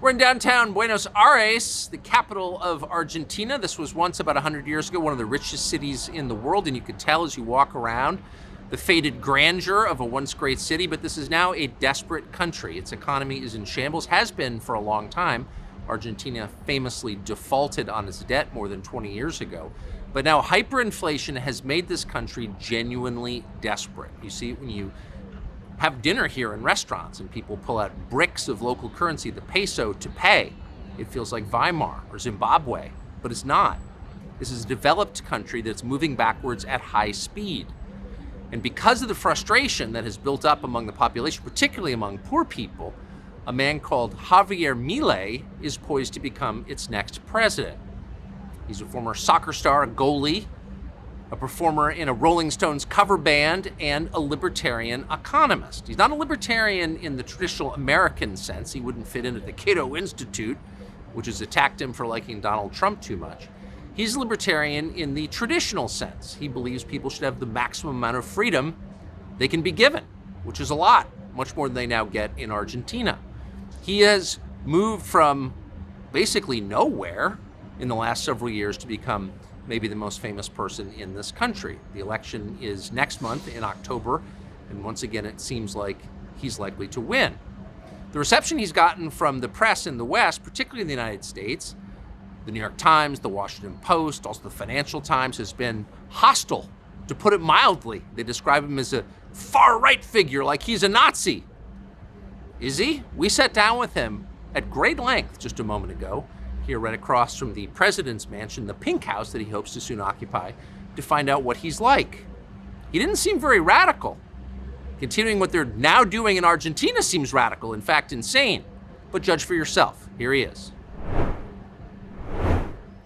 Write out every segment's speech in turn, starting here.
We're in downtown Buenos Aires, the capital of Argentina. This was once, about 100 years ago, one of the richest cities in the world, and you could tell as you walk around the faded grandeur of a once great city, but this is now a desperate country. Its economy is in shambles, has been for a long time. Argentina famously defaulted on its debt more than 20 years ago. But now hyperinflation has made this country genuinely desperate. You see it when you have dinner here in restaurants and people pull out bricks of local currency, the peso, to pay. It feels like Weimar or Zimbabwe, but it's not. This is a developed country that's moving backwards at high speed. And because of the frustration that has built up among the population, particularly among poor people, a man called Javier Milei is poised to become its next president. He's a former soccer star, a goalie, a performer in a Rolling Stones cover band, and a libertarian economist. He's not a libertarian in the traditional American sense. He wouldn't fit into the Cato Institute, which has attacked him for liking Donald Trump too much. He's a libertarian in the traditional sense. He believes people should have the maximum amount of freedom they can be given, which is a lot, much more than they now get in Argentina. He has moved from basically nowhere in the last several years to become maybe the most famous person in this country. The election is next month in October, and once again it seems like he's likely to win. The reception he's gotten from the press in the West, particularly in the United States, the New York Times, the Washington Post, also the Financial Times, has been hostile, to put it mildly. They describe him as a far-right figure, like he's a Nazi. Is he? We sat down with him at great length just a moment ago, here right across from the president's mansion, the Pink House that he hopes to soon occupy, to find out what he's like. He didn't seem very radical. Continuing what they're now doing in Argentina seems radical, in fact insane. But judge for yourself. Here he is.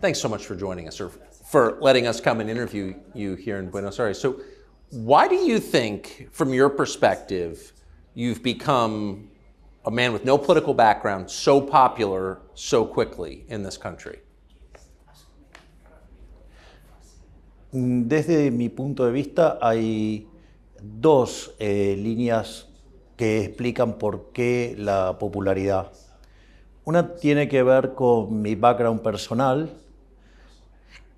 Thanks so much for joining us, or for letting us come and interview you here in Buenos Aires. So why do you think, from your perspective, you've become a man with no political background, so popular so quickly in this country? Desde mi punto de vista hay dos líneas que explican por qué la popularidad. Una tiene que ver con mi background personal,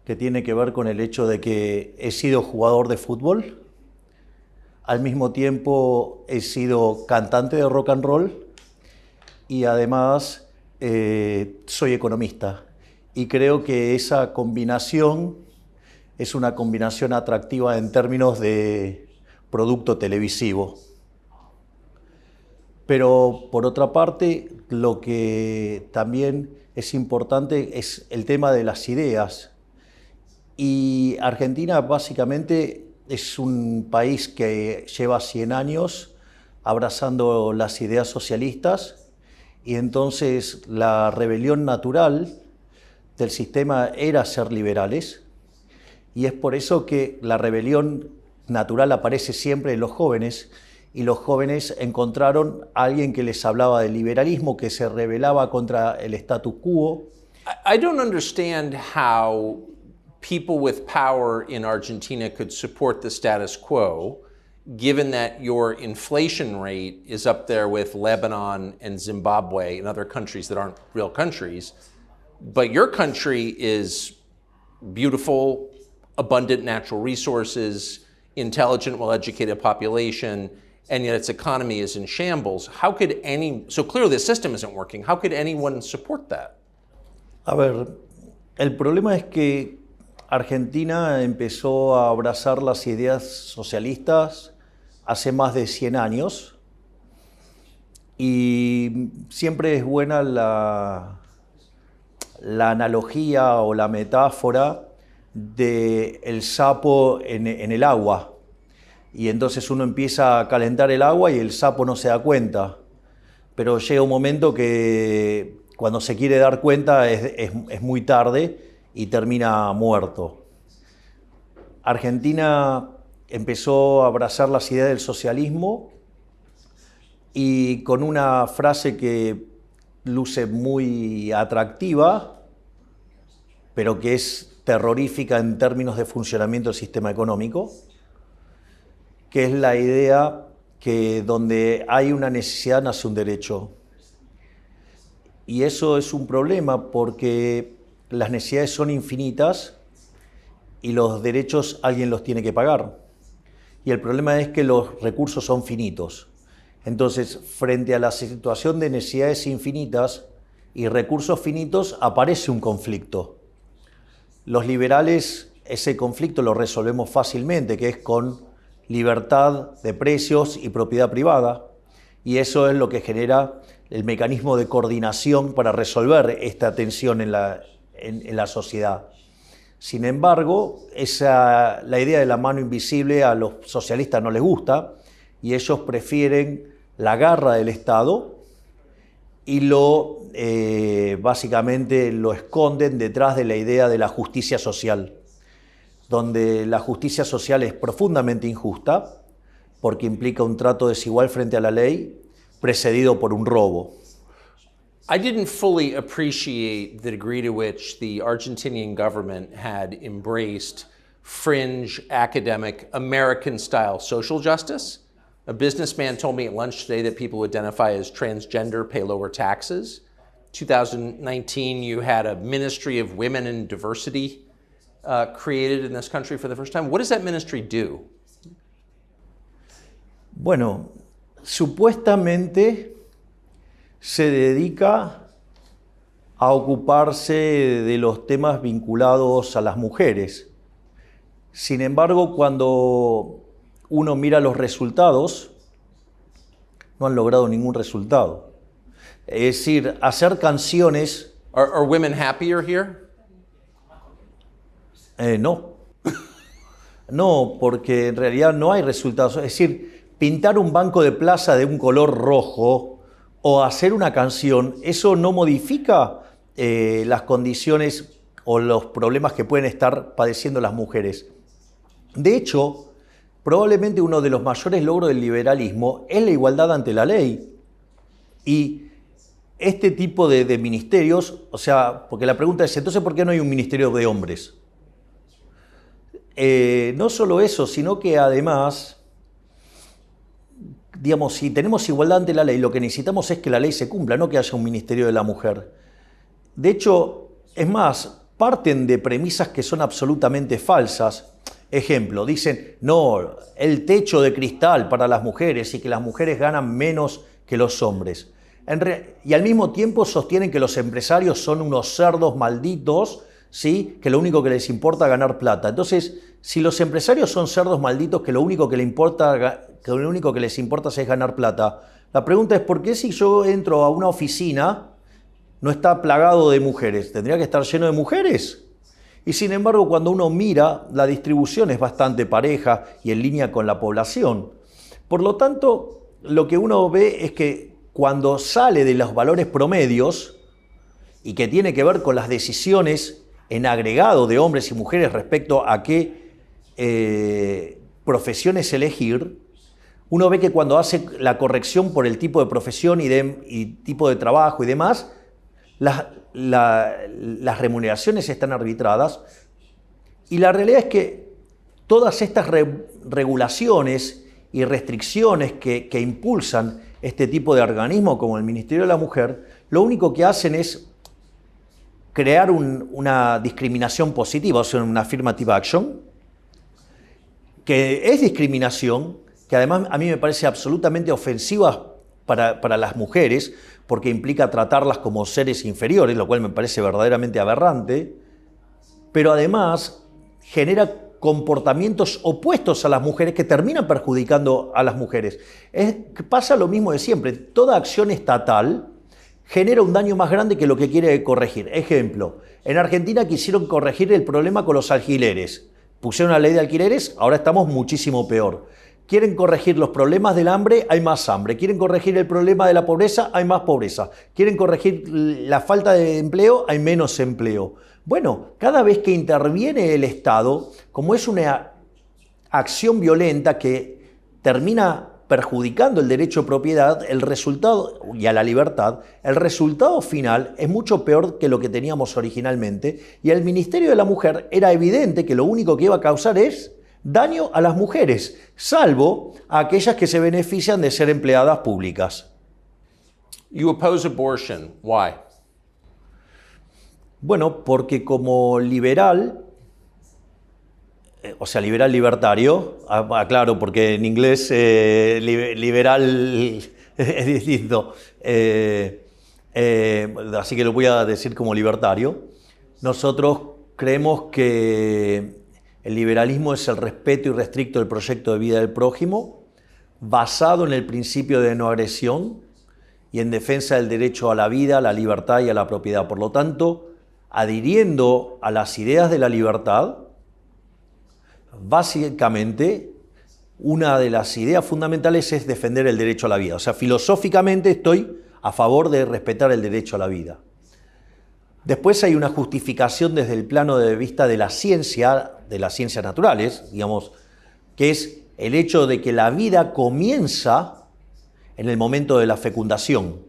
que tiene que ver con el hecho de que he sido jugador de fútbol, al mismo tiempo he sido cantante de rock and roll, y además soy economista, y creo que esa combinación es una combinación atractiva en términos de producto televisivo. Pero por otra parte, lo que también es importante es el tema de las ideas, y Argentina básicamente es un país que lleva 100 años abrazando las ideas socialistas. Y entonces la rebelión natural del sistema era ser liberales, y es por eso que la rebelión natural aparece siempre en los jóvenes, y los jóvenes encontraron a alguien que les hablaba del liberalismo, que se rebelaba contra el status quo. I don't understand how people with power in Argentina could support the status quo, given that your inflation rate is up there with Lebanon and Zimbabwe and other countries that aren't real countries, but your country is beautiful, abundant natural resources, intelligent, well-educated population, and yet its economy is in shambles. How could so clearly the system isn't working, how could anyone support that? A ver, el problema es que Argentina empezó a abrazar las ideas socialistas hace más de 100 años, y siempre es buena la analogía o la metáfora del sapo en el agua, y entonces uno empieza a calentar el agua y el sapo no se da cuenta, pero llega un momento que cuando se quiere dar cuenta es muy tarde y termina muerto. Argentina empezó a abrazar las ideas del socialismo, y con una frase que luce muy atractiva, pero que es terrorífica en términos de funcionamiento del sistema económico, que es la idea que donde hay una necesidad nace un derecho. Y eso es un problema porque las necesidades son infinitas y los derechos alguien los tiene que pagar. Y el problema es que los recursos son finitos. Entonces, frente a la situación de necesidades infinitas y recursos finitos, aparece un conflicto. Los liberales ese conflicto lo resolvemos fácilmente, que es con libertad de precios y propiedad privada. Y eso es lo que genera el mecanismo de coordinación para resolver esta tensión en la sociedad. Sin embargo, la idea de la mano invisible a los socialistas no les gusta y ellos prefieren la garra del Estado y básicamente lo esconden detrás de la idea de la justicia social, donde la justicia social es profundamente injusta porque implica un trato desigual frente a la ley precedido por un robo. I didn't fully appreciate the degree to which the Argentinian government had embraced fringe, academic, American-style social justice. A businessman told me at lunch today that people who identify as transgender pay lower taxes. 2019, you had a Ministry of Women and Diversity created in this country for the first time. What does that ministry do? Bueno, supuestamente se dedica a ocuparse de los temas vinculados a las mujeres. Sin embargo, cuando uno mira los resultados, no han logrado ningún resultado. Es decir, hacer canciones... Are women happier here? No. No, porque en realidad no hay resultados. Es decir, pintar un banco de plaza de un color rojo o hacer una canción, eso no modifica las condiciones o los problemas que pueden estar padeciendo las mujeres. De hecho, probablemente uno de los mayores logros del liberalismo es la igualdad ante la ley. Y este tipo de ministerios, o sea, porque la pregunta es, entonces, ¿por qué no hay un ministerio de hombres? No solo eso, sino que además, digamos, si tenemos igualdad ante la ley, lo que necesitamos es que la ley se cumpla, no que haya un ministerio de la mujer. De hecho, es más, parten de premisas que son absolutamente falsas. Ejemplo, dicen, no, el techo de cristal para las mujeres y que las mujeres ganan menos que los hombres. Y al mismo tiempo sostienen que los empresarios son unos cerdos malditos, ¿sí? Que lo único que les importa es ganar plata. Entonces, si los empresarios son cerdos malditos que lo único que les importa es ganar plata, la pregunta es ¿por qué si yo entro a una oficina no está plagado de mujeres? ¿Tendría que estar lleno de mujeres? Y sin embargo, cuando uno mira, la distribución es bastante pareja y en línea con la población. Por lo tanto, lo que uno ve es que cuando sale de los valores promedios y que tiene que ver con las decisiones en agregado de hombres y mujeres respecto a qué profesiones elegir, uno ve que cuando hace la corrección por el tipo de profesión y tipo de trabajo y demás, las remuneraciones están arbitradas y la realidad es que todas estas regulaciones y restricciones que impulsan este tipo de organismos como el Ministerio de la Mujer, lo único que hacen es crear una discriminación positiva, o sea, una affirmative action, que es discriminación, que además a mí me parece absolutamente ofensiva para las mujeres, porque implica tratarlas como seres inferiores, lo cual me parece verdaderamente aberrante, pero además genera comportamientos opuestos a las mujeres que terminan perjudicando a las mujeres. Pasa lo mismo de siempre, toda acción estatal genera un daño más grande que lo que quiere corregir. Ejemplo, en Argentina quisieron corregir el problema con los alquileres. Pusieron una ley de alquileres, ahora estamos muchísimo peor. Quieren corregir los problemas del hambre, hay más hambre. Quieren corregir el problema de la pobreza, hay más pobreza. Quieren corregir la falta de empleo, hay menos empleo. Bueno, cada vez que interviene el Estado, como es una acción violenta que termina perjudicando el derecho de propiedad, el resultado, y a la libertad, el resultado final es mucho peor que lo que teníamos originalmente, y el Ministerio de la Mujer era evidente que lo único que iba a causar es daño a las mujeres, salvo a aquellas que se benefician de ser empleadas públicas. You oppose abortion. Why? Bueno, porque como liberal, o sea, liberal libertario, aclaro, porque en inglés liberal es distinto, así que lo voy a decir como libertario. Nosotros creemos que el liberalismo es el respeto irrestricto del proyecto de vida del prójimo, basado en el principio de no agresión y en defensa del derecho a la vida, a la libertad y a la propiedad. Por lo tanto, adhiriendo a las ideas de la libertad, básicamente, una de las ideas fundamentales es defender el derecho a la vida. O sea, filosóficamente estoy a favor de respetar el derecho a la vida. Después hay una justificación desde el plano de vista de la ciencia, de las ciencias naturales, digamos, que es el hecho de que la vida comienza en el momento de la fecundación.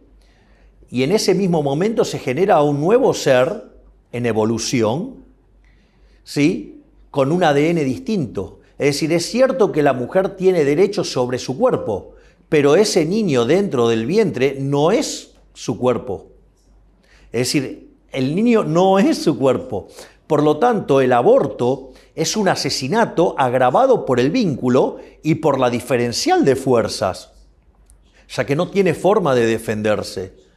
Y en ese mismo momento se genera un nuevo ser en evolución, ¿sí?, con un ADN distinto. Es decir, es cierto que la mujer tiene derechos sobre su cuerpo, pero ese niño dentro del vientre no es su cuerpo. Es decir, el niño no es su cuerpo. Por lo tanto, el aborto es un asesinato agravado por el vínculo y por la diferencial de fuerzas, ya que no tiene forma de defenderse.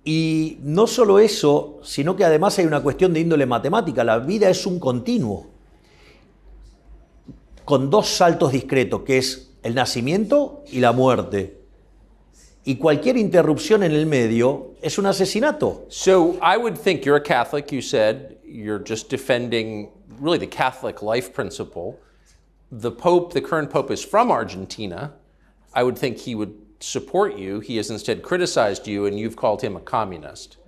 Y no solo eso, sino que además hay una cuestión de índole matemática. La vida es un continuo, con dos saltos discretos, que es el nacimiento y la muerte. Y cualquier interrupción en el medio es un asesinato. So I would think you're a Catholic, you said, you're just defending really the Catholic life principle. The Pope, the current Pope, is from Argentina. I would think he would support you. He has instead criticized you, and you've called him a communist.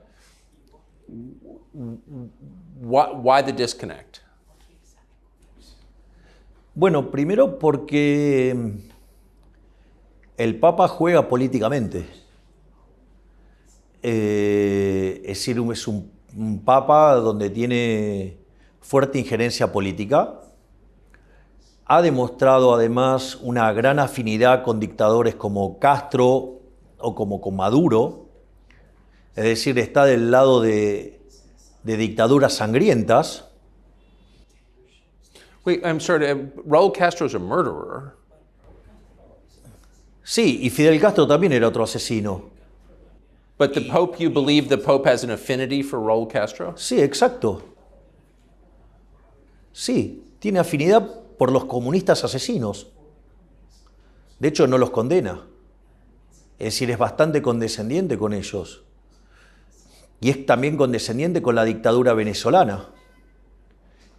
Why the disconnect? Bueno, primero porque el Papa juega políticamente. Es decir, es un Papa donde tiene fuerte injerencia política. Ha demostrado además una gran afinidad con dictadores como Castro o como con Maduro. Es decir, está del lado de dictaduras sangrientas. Wait, I'm sorry, Raúl Castro is a murderer. Sí, y Fidel Castro también era otro asesino. But the Pope, you believe the Pope has an affinity for Raúl Castro? Sí, exacto. Sí, tiene afinidad por los comunistas asesinos. De hecho, no los condena. Es decir, es bastante condescendiente con ellos. Y es también condescendiente con la dictadura venezolana.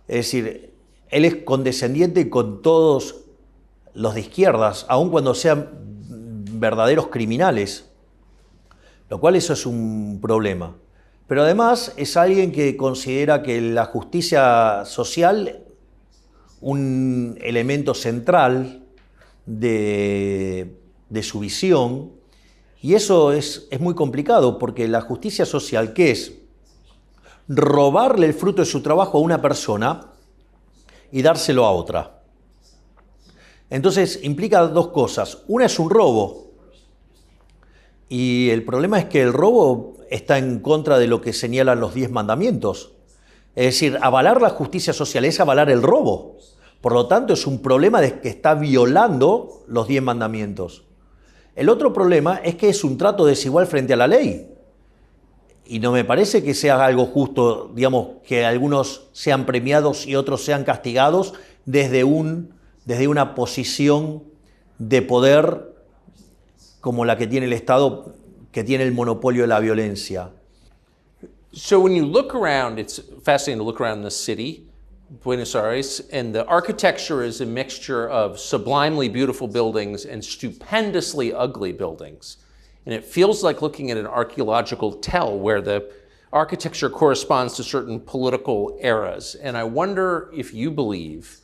Es decir, él es condescendiente con todos los de izquierdas, aun cuando sean verdaderos criminales, lo cual eso es un problema. Pero además es alguien que considera que la justicia social un elemento central de su visión, y eso es muy complicado, porque la justicia social, ¿qué es? Robarle el fruto de su trabajo a una persona y dárselo a otra. Entonces implica dos cosas. Una es un robo, y el problema es que el robo está en contra de lo que señalan los 10 mandamientos. Es decir, avalar la justicia social es avalar el robo. Por lo tanto, es un problema de que está violando los 10 mandamientos. El otro problema es que es un trato desigual frente a la ley. Y no me parece que sea algo justo, digamos, que algunos sean premiados y otros sean castigados desde una posición de poder como la que tiene el Estado, que tiene el monopolio de la violencia. So when you look around, it's fascinating to look around the city, Buenos Aires, and the architecture is a mixture of sublimely beautiful buildings and stupendously ugly buildings. And it feels like looking at an archaeological tell where the architecture corresponds to certain political eras. And I wonder if you believe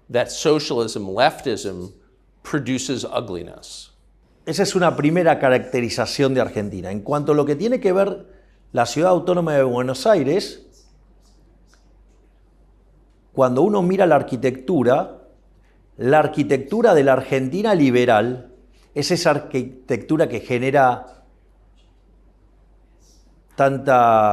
that socialism, leftism, produces ugliness. Esa es una primera caracterización de Argentina. En cuanto a lo que tiene que ver la Ciudad Autónoma de Buenos Aires, cuando uno mira la arquitectura de la Argentina liberal es esa arquitectura que genera tanta